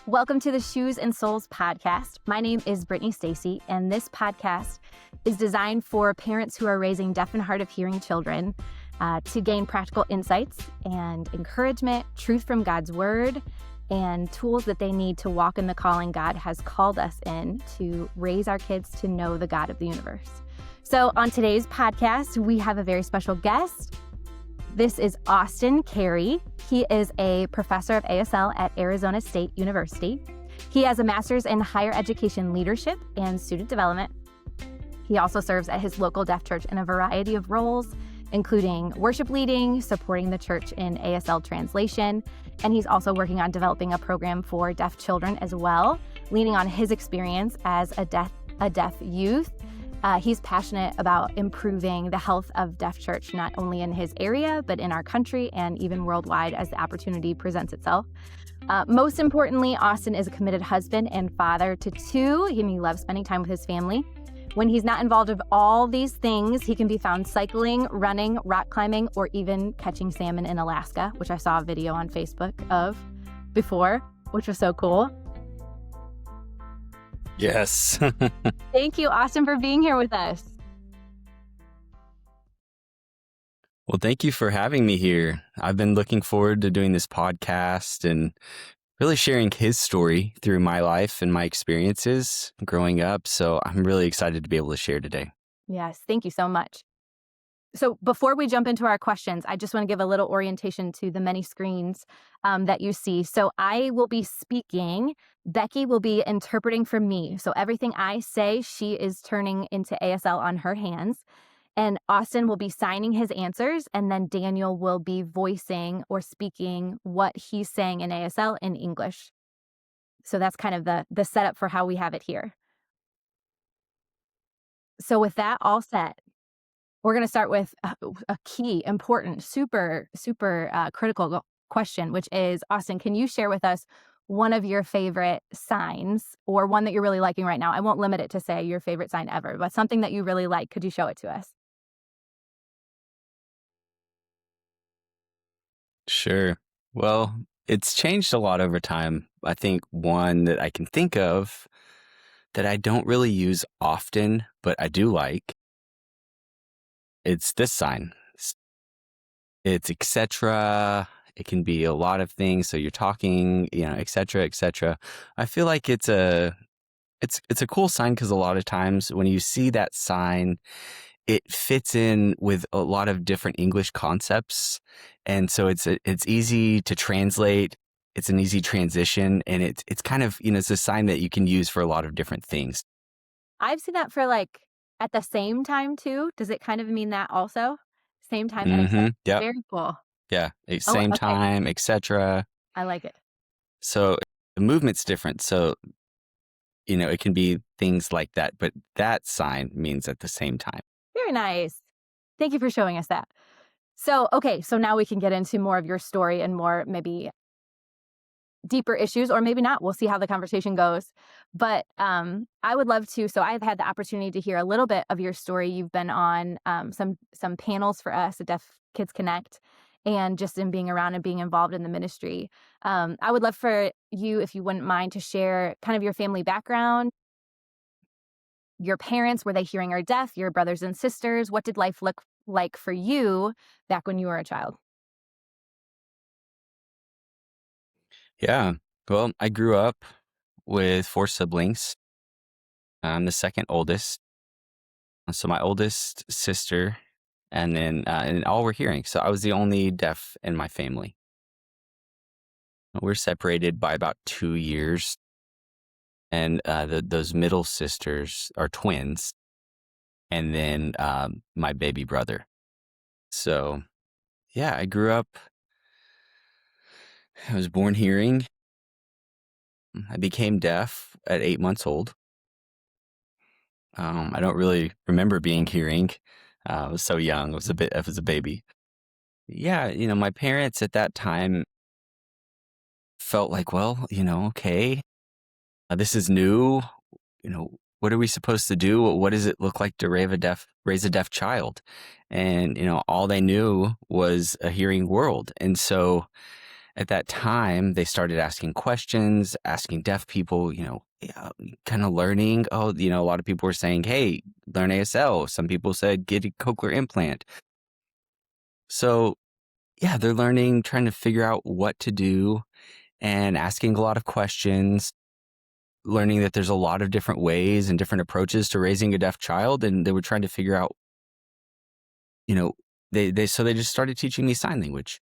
Welcome to the Shoes and Souls podcast. My name is Brittany Stacy, and this podcast is designed for parents who are raising deaf and hard of hearing children to gain practical insights and encouragement, truth from God's word, and tools that they need to walk in the calling God has called us in to raise our kids to know the God of the universe. So on today's podcast, we have a very special guest. This is Austin Cary. He is a professor of ASL at Arizona State University. He has a master's in higher education leadership and student development. He also serves at his local deaf church in a variety of roles, including worship leading, supporting the church in ASL translation, and he's also working on developing a program for deaf children as well, leaning on his experience as a deaf youth. He's passionate about improving the health of deaf church, not only in his area, but in our country and even worldwide as the opportunity presents itself. Most importantly, Austin is a committed husband and father to two, and he loves spending time with his family. When he's not involved with all these things, he can be found cycling, running, rock climbing, or even catching salmon in Alaska, which I saw a video on Facebook of before, which was so cool. Yes. Thank you, Austin, for being here with us. Well, thank you for having me here. I've been looking forward to doing this podcast and really sharing his story through my life and my experiences growing up. So I'm really excited to be able to share today. Yes, thank you so much. So before we jump into our questions, I just want to give a little orientation to the many screens that you see. So I will be speaking. Becky will be interpreting for me. So everything I say, she is turning into ASL on her hands. And Austin will be signing his answers. And then Daniel will be voicing or speaking what he's saying in ASL in English. So that's kind of the setup for how we have it here. So with that all set, we're going to start with a key, important, super critical question, which is, Austin, can you share with us one of your favorite signs or one that you're really liking right now? I won't limit it to say your favorite sign ever, but something that you really like. Could you show it to us? Sure. Well, it's changed a lot over time. I think one that I can think of that I don't really use often, but I do like, it's this sign. It's etc. It can be a lot of things. So you're talking, etc., etc. I feel like it's a cool sign because a lot of times when you see that sign, it fits in with a lot of different English concepts. And so it's easy to translate. It's an easy transition. And it's kind of, it's a sign that you can use for a lot of different things. I've seen that for at the same time too. Does it kind of mean that also? Same time and etc. Yep. Very cool. Yeah. Same time, etc. I like it. So the movement's different. So, it can be things like that, but that sign means at the same time. Very nice. Thank you for showing us that. So, so now we can get into more of your story and more maybe deeper issues, or maybe not. We'll see how the conversation goes. But I would love to. So I've had the opportunity to hear a little bit of your story. You've been on some panels for us at Deaf Kids Connect, and just in being around and being involved in the ministry. I would love for you, if you wouldn't mind, to share kind of your family background. Your parents, were they hearing or deaf? Your brothers and sisters? What did life look like for you back when you were a child? Yeah. Well, I grew up with 4 siblings. I'm the second oldest. So my oldest sister, and then and all were hearing. So I was the only deaf in my family. We're separated by about 2 years. And those middle sisters are twins. And then my baby brother. So, yeah, I grew up. I was born hearing. I became deaf at 8 months old. I don't really remember being hearing. I was so young. I was a baby. Yeah, my parents at that time felt like, well, okay, this is new. What are we supposed to do? What does it look like to raise a deaf child? And, all they knew was a hearing world. And so at that time, they started asking questions, asking deaf people, kind of learning. Oh, a lot of people were saying, hey, learn ASL. Some people said, get a cochlear implant. So, yeah, they're learning, trying to figure out what to do and asking a lot of questions, learning that there's a lot of different ways and different approaches to raising a deaf child. And they were trying to figure out, you know, so they just started teaching me sign language.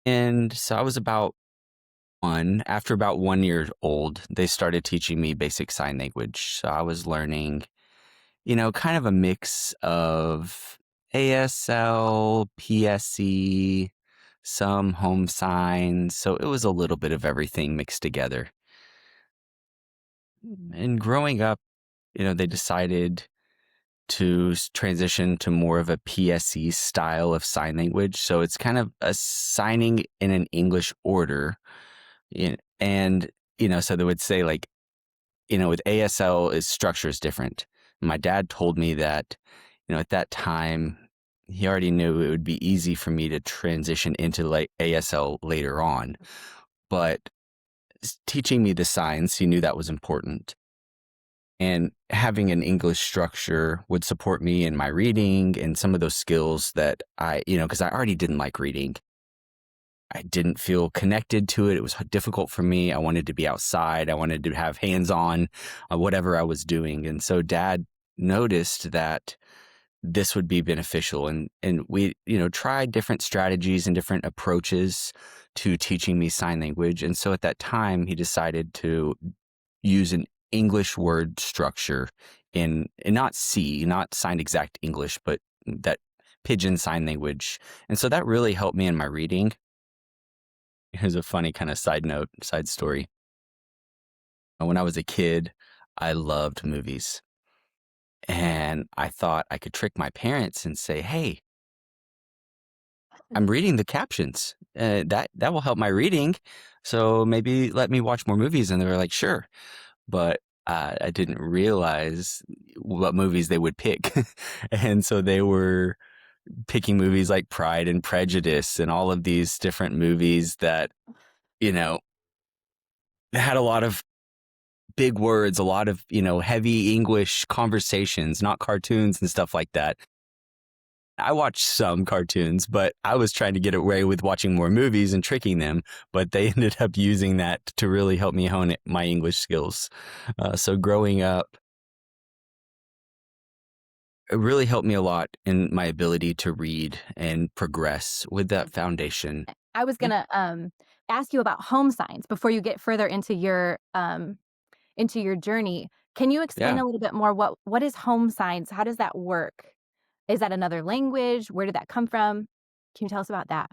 And so I was about after about 1 year old, they started teaching me basic sign language. So I was learning, kind of a mix of ASL, PSE, some home signs. So it was a little bit of everything mixed together. And growing up, they decided to transition to more of a PSE style of sign language. So it's kind of a signing in an English order. And, so they would say, like, with ASL, its structure is different. My dad told me that, at that time, he already knew it would be easy for me to transition into like ASL later on. But teaching me the signs, he knew that was important. And having an English structure would support me in my reading and some of those skills that because I already didn't like reading. I didn't feel connected to it. It was difficult for me. I wanted to be outside. I wanted to have hands on whatever I was doing. And so Dad noticed that this would be beneficial. And we, tried different strategies and different approaches to teaching me sign language. And so at that time, he decided to use an English word structure and not sign exact English, but that pidgin sign language. And so that really helped me in my reading. Here's a funny kind of side story. When I was a kid, I loved movies. And I thought I could trick my parents and say, hey, I'm reading the captions. That will help my reading. So maybe let me watch more movies. And they were like, sure. But I didn't realize what movies they would pick. And so they were picking movies like Pride and Prejudice and all of these different movies that, had a lot of big words, a lot of, heavy English conversations, not cartoons and stuff like that. I watched some cartoons, but I was trying to get away with watching more movies and tricking them. But they ended up using that to really help me hone my English skills. So growing up, it really helped me a lot in my ability to read and progress with that foundation. I was gonna ask you about home signs before you get further into your journey. Can you explain Yeah, a little bit more what is home signs? How does that work? Is that another language? Where did that come from? Can you tell us about that?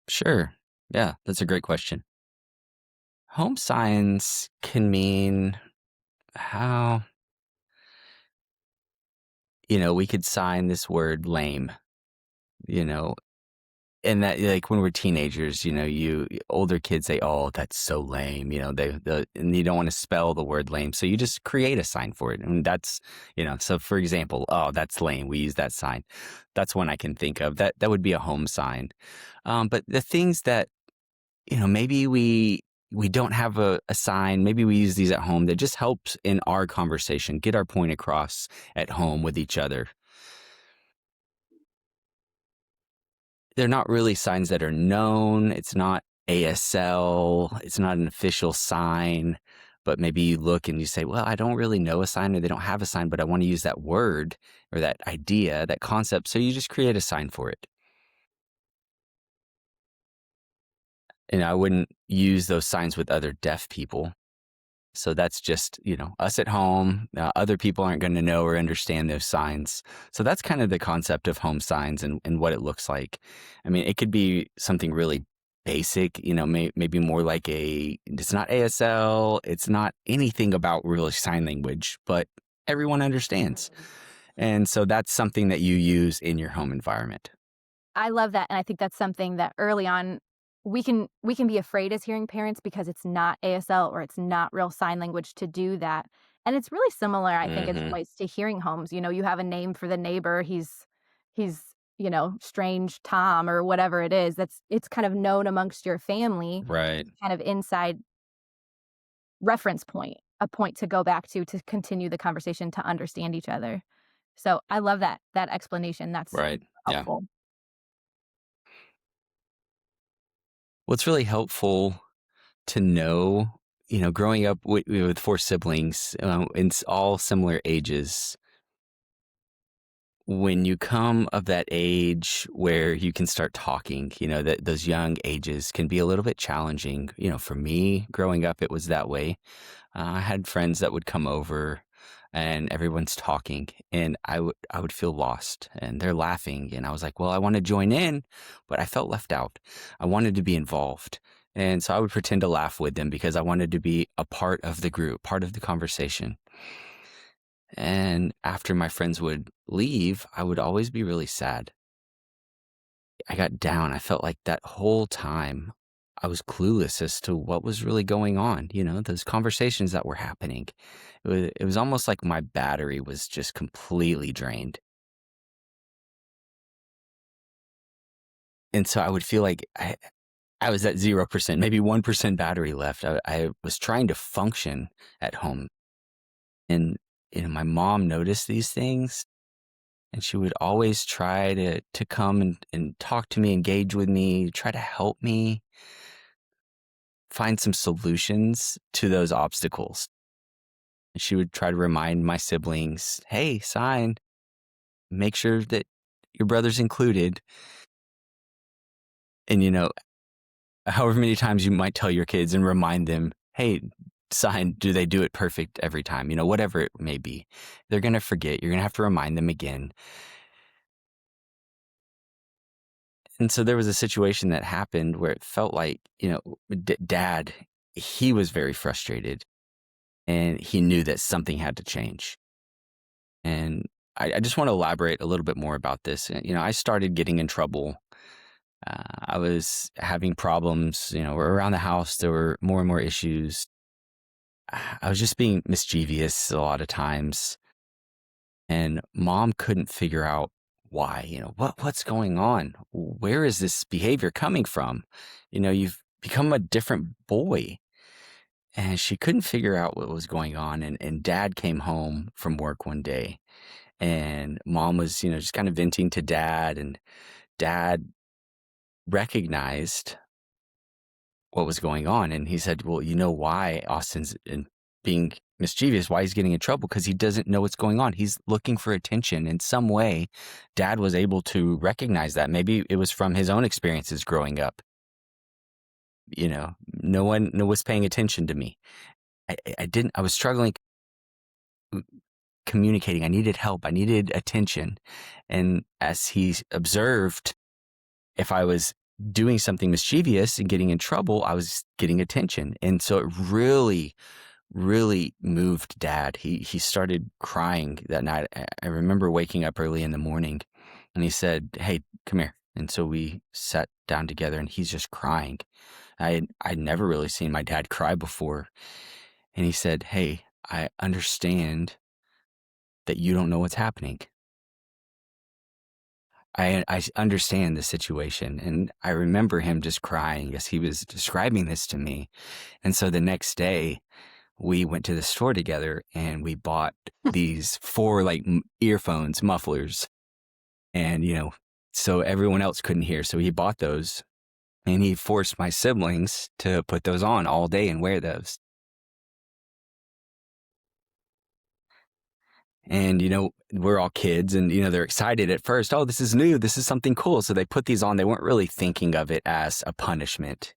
sure. Yeah, that's a great question. Home signs can mean how, we could sign this word lame, you know, and that, like, when we're teenagers, you older kids say, "Oh, that's so lame," and you don't want to spell the word lame, so you just create a sign for it, and that's, So for example, "Oh, that's lame." We use that sign. That's one I can think of. That would be a home sign. But the things that maybe we don't have a sign. Maybe we use these at home that just helps in our conversation, get our point across at home with each other. They're not really signs that are known. It's not ASL. It's not an official sign. But maybe you look and you say, well, I don't really know a sign or they don't have a sign, but I want to use that word or that idea, that concept. So you just create a sign for it. And I wouldn't use those signs with other deaf people. So that's just, us at home. Other people aren't going to know or understand those signs. So that's kind of the concept of home signs and what it looks like. I mean, it could be something really basic, maybe more like it's not ASL. It's not anything about real sign language, but everyone understands. And so that's something that you use in your home environment. I love that, and I think that's something that early on we can be afraid as hearing parents because it's not ASL or it's not real sign language to do that. And it's really similar, I think, as it Hmm. relates to hearing homes. You have a name for the neighbor. He's strange Tom or whatever it is. It's kind of known amongst your family, Right. kind of inside reference point, a point to go back to continue the conversation, to understand each other. So I love that explanation. That's Right. Yeah. helpful. What's really helpful to know, growing up with four siblings, all similar ages, when you come of that age where you can start talking, that those young ages can be a little bit challenging. For me, growing up, it was that way. I had friends that would come over and everyone's talking and I would feel lost and they're laughing. And I was like, well, I want to join in, but I felt left out. I wanted to be involved. And so I would pretend to laugh with them because I wanted to be a part of the group, part of the conversation. And after my friends would leave, I would always be really sad. I got down. I felt like that whole time I was clueless as to what was really going on, those conversations that were happening. It was almost like my battery was just completely drained. And so I would feel like I was at 0%, maybe 1% battery left. I was trying to function at home. And, my mom noticed these things and she would always try to come and talk to me, engage with me, try to help me find some solutions to those obstacles. She would try to remind my siblings, hey, sign, make sure that your brother's included. And, however many times you might tell your kids and remind them, hey, sign, do they do it perfect every time? Whatever it may be, they're going to forget. You're going to have to remind them again. And so there was a situation that happened where it felt like, Dad, he was very frustrated and he knew that something had to change. And I just want to elaborate a little bit more about this. I started getting in trouble. I was having problems, around the house. There were more and more issues. I was just being mischievous a lot of times. And Mom couldn't figure out why, what's going on? Where is this behavior coming from? You've become a different boy. And she couldn't figure out what was going on. And Dad came home from work one day and Mom was, just kind of venting to Dad, and Dad recognized what was going on. And he said, well, you know why Austin's being mischievous, why he's getting in trouble? Because he doesn't know what's going on. He's looking for attention. In some way, Dad was able to recognize that. Maybe it was from his own experiences growing up. No one was paying attention to me. I was struggling communicating. I needed help. I needed attention. And as he observed, if I was doing something mischievous and getting in trouble, I was getting attention. And so it really, really moved Dad. He started crying that night. I remember waking up early in the morning and he said, hey, come here. And so we sat down together and he's just crying. I'd never really seen my dad cry before. And he said, hey, I understand that you don't know what's happening. I understand the situation. And I remember him just crying as he was describing this to me. And so the next day we went to the store together and we bought these 4 earphones, mufflers. And, so everyone else couldn't hear. So he bought those and he forced my siblings to put those on all day and wear those. And, we're all kids and, they're excited at first. Oh, this is new. This is something cool. So they put these on. They weren't really thinking of it as a punishment.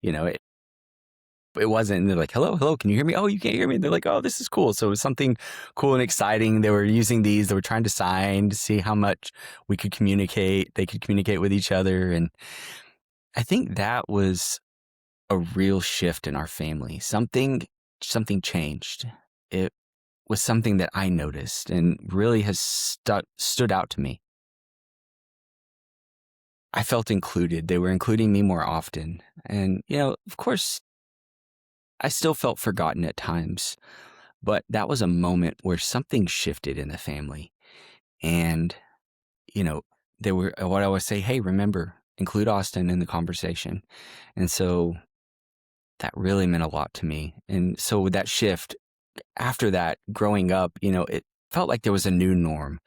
It wasn't. And they're like, hello, hello. Can you hear me? Oh, you can't hear me. They're like, oh, this is cool. So it was something cool and exciting. They were using these. They were trying to sign to see how much we could communicate. They could communicate with each other. And I think that was a real shift in our family. Something changed. It was something that I noticed and really has stood out to me. I felt included. They were including me more often. And, of course, I still felt forgotten at times, but that was a moment where something shifted in the family. And, they were what I always say, hey, remember, include Austin in the conversation. And so that really meant a lot to me. And so with that shift, after that, growing up, it felt like there was a new norm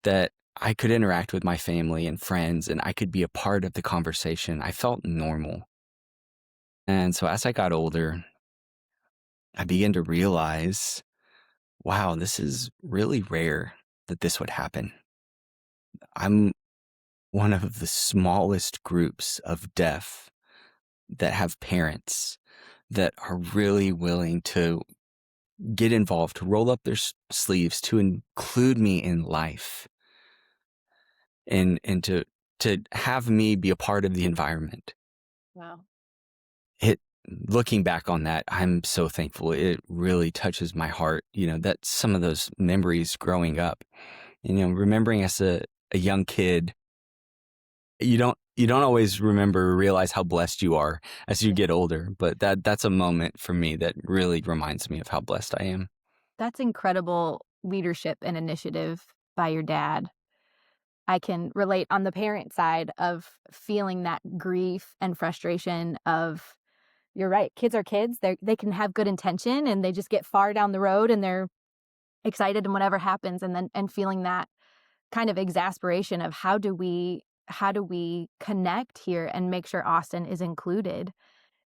that I could interact with my family and friends and I could be a part of the conversation. I felt normal. And so as I got older, I began to realize, wow, this is really rare that this would happen. I'm one of the smallest groups of deaf that have parents that are really willing to get involved, to roll up their sleeves, to include me in life, and to have me be a part of the environment. Wow. It Looking back on that, I'm so thankful. It really touches my heart. That some of those memories growing up, remembering as a young kid, you don't always remember or realize how blessed you are as you get older, but that's a moment for me that really reminds me of how blessed I am. That's incredible leadership and initiative by your dad. I can relate on the parent side of feeling that grief and frustration of, you're right, kids are kids. They can have good intention and they just get far down the road and they're excited and whatever happens, and feeling that kind of exasperation of how do we connect here and make sure Austin is included.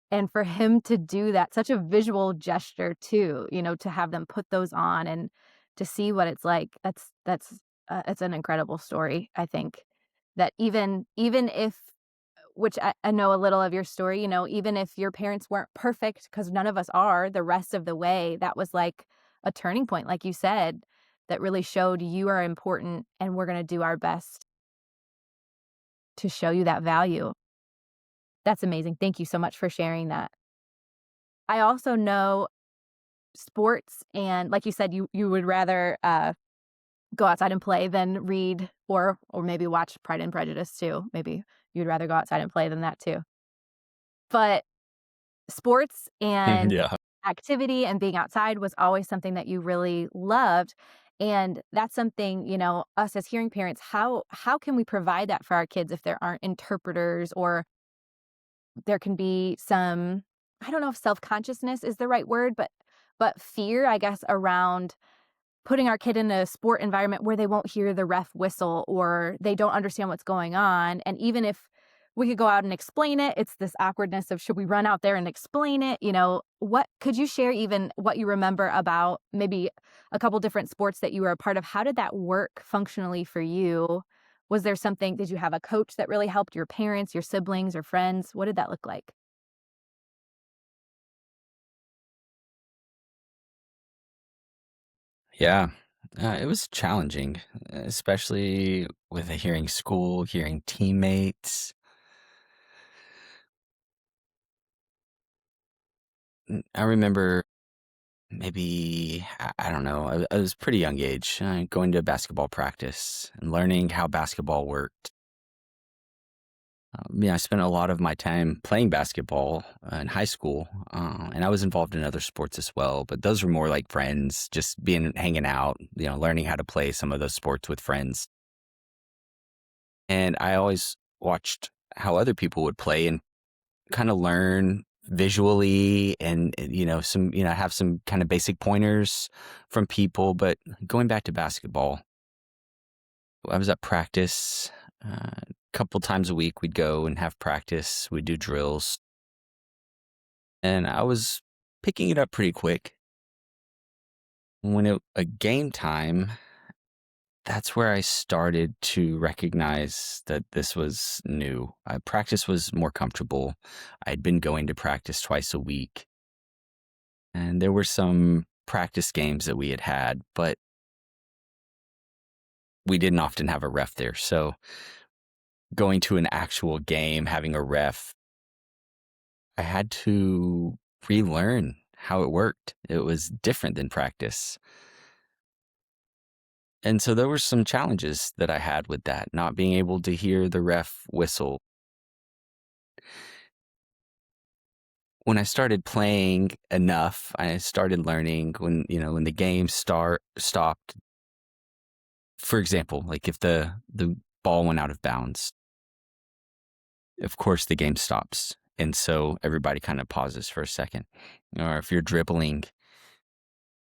And for him to do that, such a visual gesture too, to have them put those on and to see what it's like, that's it's an incredible story. I think that even if, which I know a little of your story, even if your parents weren't perfect, because none of us are the rest of the way, that was like a turning point, like you said, that really showed you are important and we're going to do our best to show you that value. That's amazing. Thank you so much for sharing that. I also know sports, and like you said, you would rather go outside and play than read or maybe watch Pride and Prejudice too. Maybe you'd rather go outside and play than that too. But sports and Yeah. activity and being outside was always something that you really loved. And that's something, us as hearing parents, how can we provide that for our kids if there aren't interpreters, or there can be some, I don't know if self-consciousness is the right word, but fear, I guess, around putting our kid in a sport environment where they won't hear the ref whistle or they don't understand what's going on. And even if we could go out and explain it, it's this awkwardness of, should we run out there and explain it? What could you share, even what you remember about maybe a couple different sports that you were a part of? How did that work functionally for you? Was there something, did you have a coach that really helped, your parents, your siblings or friends? What did that look like? Yeah. It was challenging, especially with a hearing school, hearing teammates. I remember maybe, I don't know, I was pretty young age, going to basketball practice and learning how basketball worked. I spent a lot of my time playing basketball in high school, and I was involved in other sports as well. But those were more like friends, just hanging out, learning how to play some of those sports with friends. And I always watched how other people would play and kind of learn visually and, have some kind of basic pointers from people. But going back to basketball, I was at practice a couple times a week. We'd go and have practice. We'd do drills. And I was picking it up pretty quick. A game time, that's where I started to recognize that this was new. Practice was more comfortable. I'd been going to practice twice a week. And there were some practice games that we had, but we didn't often have a ref there. So going to an actual game, having a ref, I had to relearn how it worked. It was different than practice. And so there were some challenges that I had with that, not being able to hear the ref whistle. When I started playing enough, I started learning when the game stopped. For example, like if the ball went out of bounds, of course the game stops. And so everybody kind of pauses for a second. Or if you're dribbling,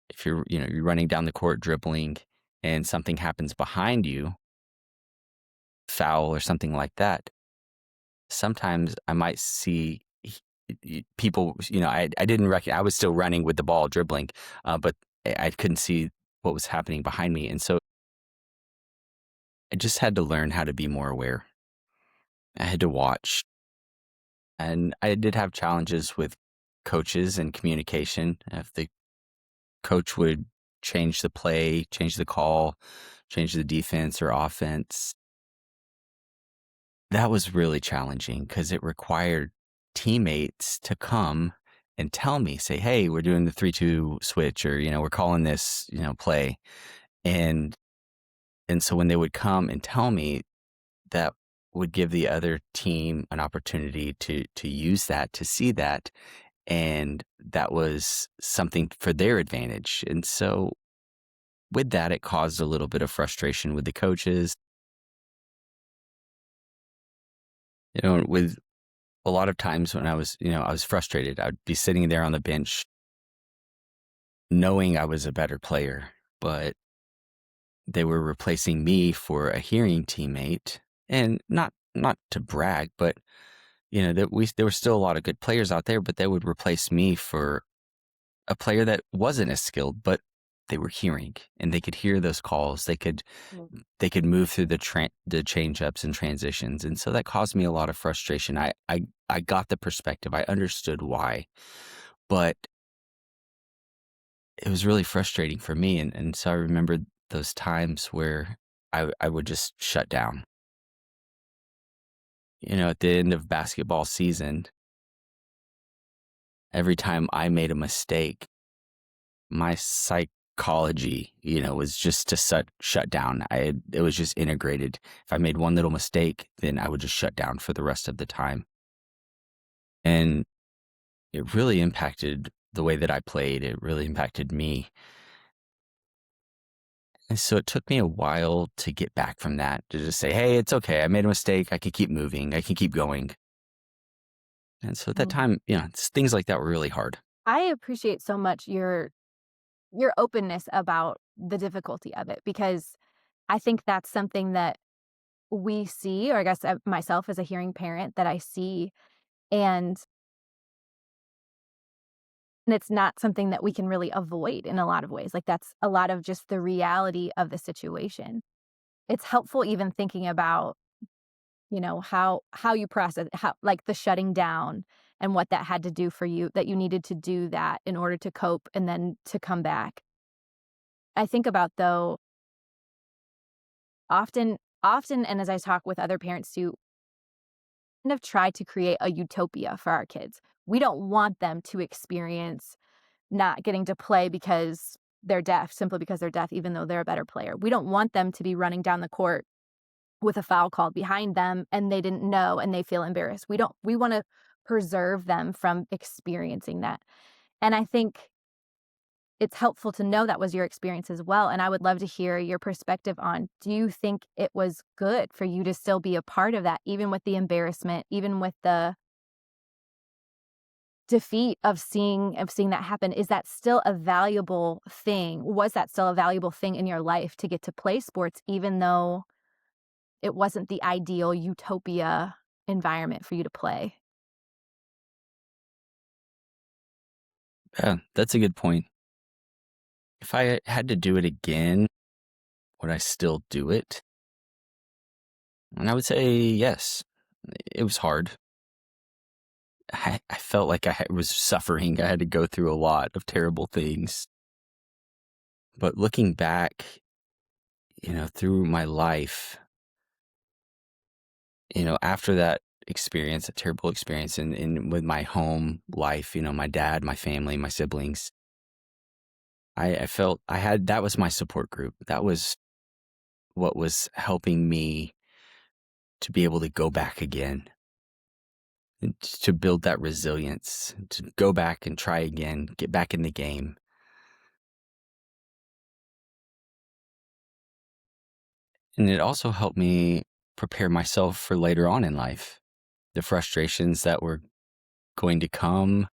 if you're running down the court dribbling and something happens behind you, foul or something like that, sometimes I might see people, I didn't recognize, I was still running with the ball dribbling, but I couldn't see what was happening behind me. And so I just had to learn how to be more aware. I had to watch. And I did have challenges with coaches and communication. If the coach would change the play, change the call, change the defense or offense, that was really challenging because it required teammates to come and tell me, say, hey, we're doing the 3-2 switch, or, we're calling this, play. And so when they would come and tell me, that would give the other team an opportunity to use that, to see that. And that was something for their advantage. And so with that, it caused a little bit of frustration with the coaches. With a lot of times when I was frustrated, I'd be sitting there on the bench knowing I was a better player, but they were replacing me for a hearing teammate. And not to brag, but there were still a lot of good players out there, but they would replace me for a player that wasn't as skilled, but they were hearing and they could hear those calls. They could move through the change ups and transitions. And so that caused me a lot of frustration. I got the perspective. I understood why, but it was really frustrating for me. And so I remembered those times where I would just shut down. At the end of basketball season, every time I made a mistake, my psychology, was just to shut down. It was just integrated. If I made one little mistake, then I would just shut down for the rest of the time. And it really impacted the way that I played. It really impacted me. And so it took me a while to get back from that, to just say, hey, it's okay. I made a mistake. I can keep moving. I can keep going. And so at that time, things like that were really hard. I appreciate so much your openness about the difficulty of it, because I think that's something that we see, or I guess myself as a hearing parent, that I see, and it's not something that we can really avoid in a lot of ways. Like, that's a lot of just the reality of the situation. It's helpful even thinking about, how you process, how, like, the shutting down and what that had to do for you, that you needed to do that in order to cope and then to come back. I think about, though, often, and as I talk with other parents too, kind of try to create a utopia for our kids. We don't want them to experience not getting to play because they're deaf, simply because they're deaf, even though they're a better player. We don't want them to be running down the court with a foul called behind them and they didn't know and they feel embarrassed. We want to preserve them from experiencing that. And I think it's helpful to know that was your experience as well. And I would love to hear your perspective on, do you think it was good for you to still be a part of that, even with the embarrassment, even with the defeat of seeing that happen? Is that still a valuable thing? Was that still a valuable thing in your life to get to play sports, even though it wasn't the ideal utopia environment for you to play? Yeah, that's a good point. If I had to do it again, would I still do it? And I would say yes. It was hard. I felt like I was suffering. I had to go through a lot of terrible things. But looking back, through my life, after that experience, a terrible experience, and with my home life, my dad, my family, my siblings, I felt that was my support group. That was what was helping me to be able to go back again, and to build that resilience, to go back and try again, get back in the game. And it also helped me prepare myself for later on in life. The frustrations that were going to come,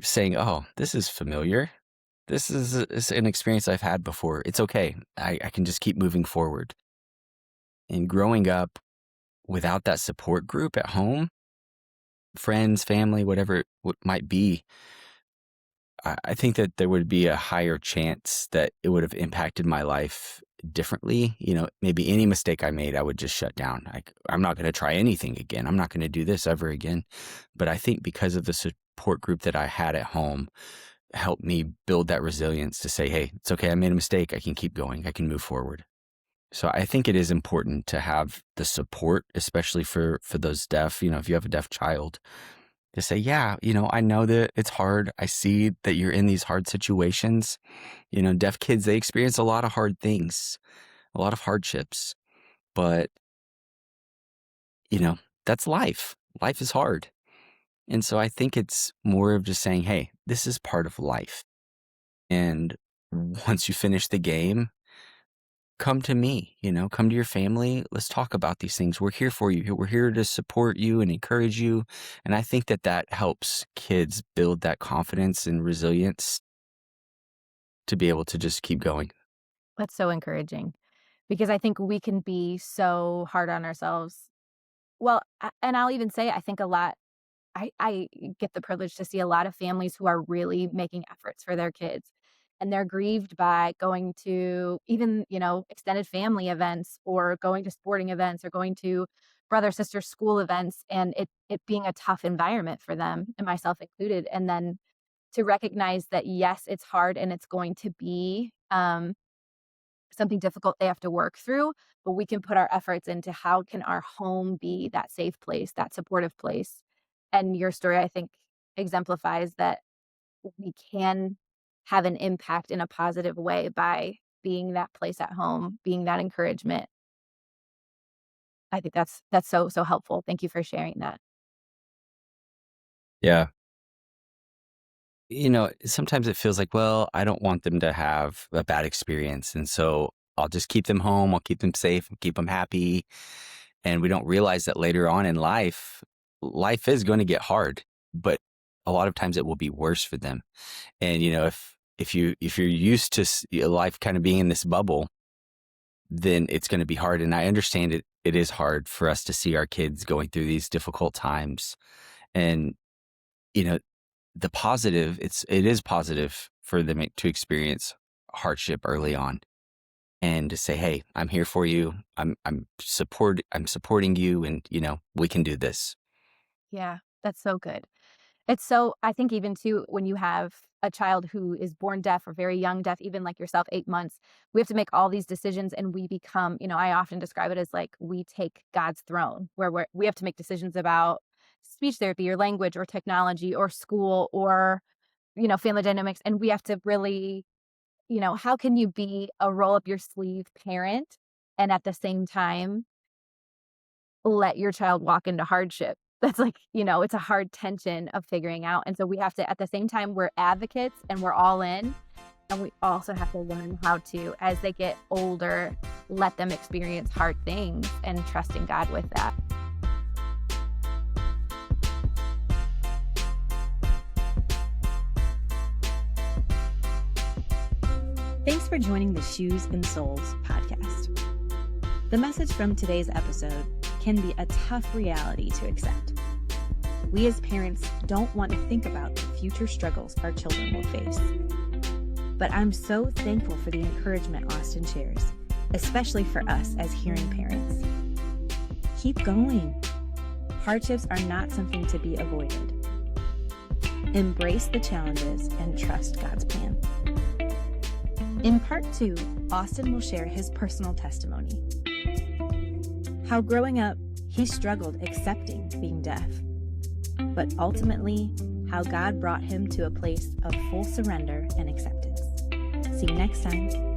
saying, oh, this is familiar. This is an experience I've had before. It's okay. I can just keep moving forward. And growing up without that support group at home, friends, family, whatever it might be, I think that there would be a higher chance that it would have impacted my life differently. Maybe any mistake I made, I would just shut down. I'm not going to try anything again. I'm not going to do this ever again. But I think because of the support group that I had at home, helped me build that resilience to say, hey, it's okay. I made a mistake. I can keep going. I can move forward. So I think it is important to have the support, especially for those deaf, if you have a deaf child, to say, yeah, I know that it's hard. I see that you're in these hard situations. Deaf kids, they experience a lot of hard things, a lot of hardships, but, that's life. Life is hard. And so I think it's more of just saying, hey, this is part of life. And once you finish the game, come to me, come to your family. Let's talk about these things. We're here for you. We're here to support you and encourage you. And I think that helps kids build that confidence and resilience to be able to just keep going. That's so encouraging because I think we can be so hard on ourselves. Well, and I'll even say, I think a lot, I get the privilege to see a lot of families who are really making efforts for their kids. And they're grieved by going to even, extended family events or going to sporting events or going to brother, sister school events and it being a tough environment for them, and myself included. And then to recognize that, yes, it's hard and it's going to be something difficult they have to work through, but we can put our efforts into how can our home be that safe place, that supportive place. And your story, I think, exemplifies that we can have an impact in a positive way by being that place at home, being that encouragement. I think that's so helpful. Thank you for sharing that. Yeah. Sometimes it feels like, well, I don't want them to have a bad experience. And so I'll just keep them home. I'll keep them safe, keep them happy. And we don't realize that later on in life is going to get hard, but a lot of times it will be worse for them. And, if you're used to life kind of being in this bubble, then it's going to be hard. And I understand it is hard for us to see our kids going through these difficult times. And, the positive, it is positive for them to experience hardship early on and to say, hey, I'm here for you. I'm supporting you, and we can do this. Yeah, that's so good. It's so, I think even too, when you have a child who is born deaf or very young deaf, even like yourself, 8 months, we have to make all these decisions and we become, I often describe it as like we take God's throne where we have to make decisions about speech therapy or language or technology or school or, family dynamics. And we have to really, how can you be a roll up your sleeve parent and at the same time let your child walk into hardship? That's like, it's a hard tension of figuring out. And so we have to, at the same time, we're advocates and we're all in. And we also have to learn how to, as they get older, let them experience hard things and trusting God with that. Thanks for joining the Shoes and Souls podcast. The message from today's episode can be a tough reality to accept. We as parents don't want to think about the future struggles our children will face. But I'm so thankful for the encouragement Austin shares, especially for us as hearing parents. Keep going. Hardships are not something to be avoided. Embrace the challenges and trust God's plan. In part 2, Austin will share his personal testimony. How growing up, he struggled accepting being deaf, but ultimately, how God brought him to a place of full surrender and acceptance. See you next time.